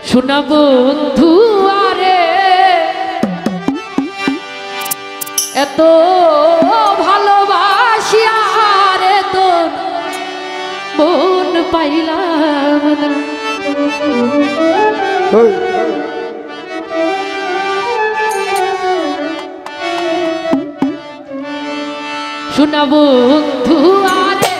শোনা বন্ধু আরে এত ভালোবাসিয়া রে তোর মন পাইলাম না। শোনা বন্ধু আরে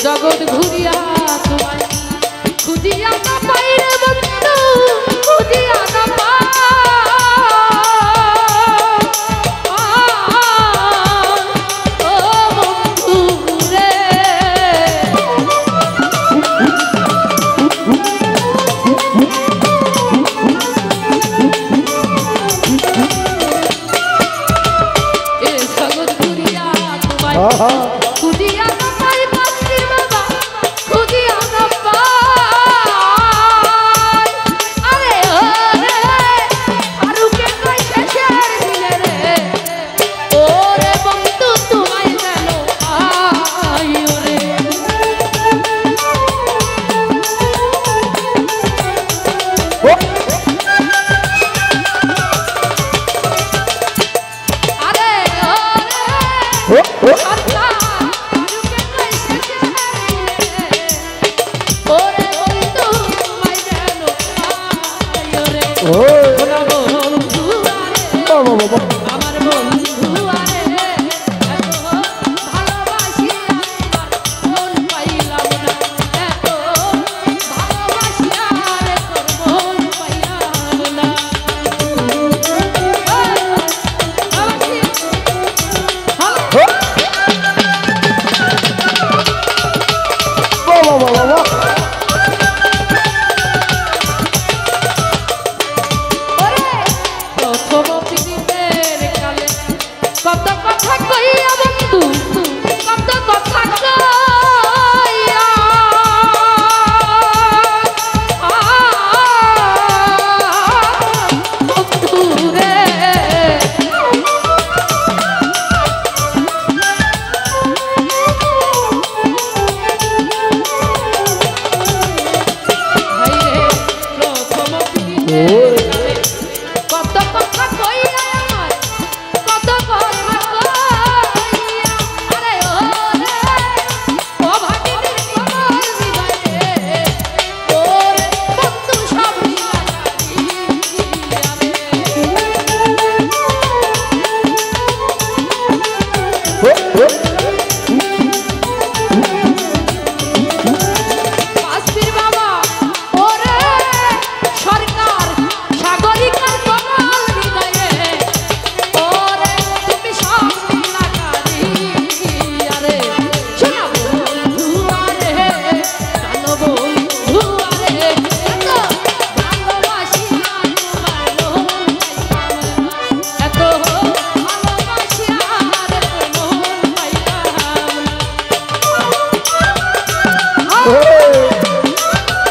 জগৎ ঘুরিয়া তোমায় খুঁজিয়া না পাই রে বন্ধু, খুঁজিয়া না পাই। ও বন্ধু রে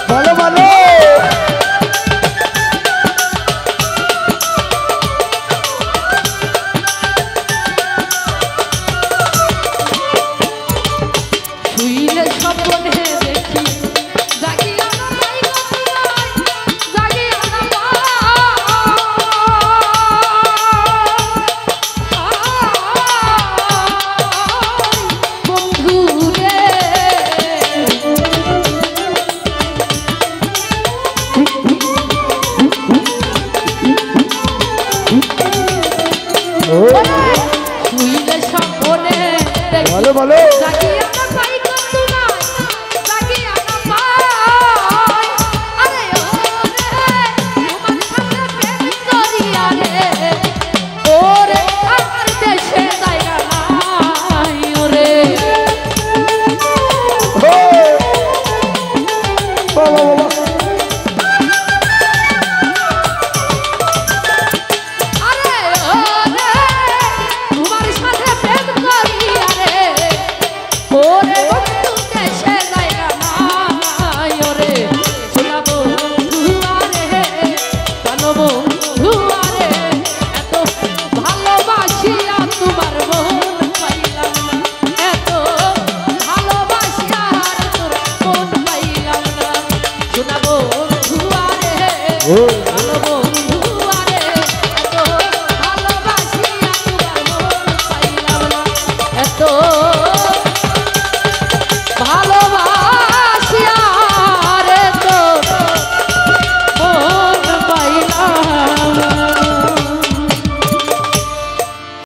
ভালো ভালো শুইলে স্বপ্নে দেখি জাগিয়া না পাই জাগিয়া না পাই বন্ধু রে শুইলে স্বপ্নে দেখি ভালো ভালো জাগিয়া না পাই জাগিয়া না পাই আরে ওরে তোমার সাথে প্রেম করিয়া রে ওরে আমার দেশে জায়গা নাই ওরে বাবা বাবা আরে ওরে তোমার সাথে প্রেম করিয়া রে ওরে বন্ধু দেশে জায়গা নাই ওরে শোনা বন্ধু আরে জানো বন্ধু আরে এত ভালোবাসিয়া তোমার মন পাইলাম না এত ভালোবাসিয়া তোর মন পাইলাম না শোনা বন্ধু আরে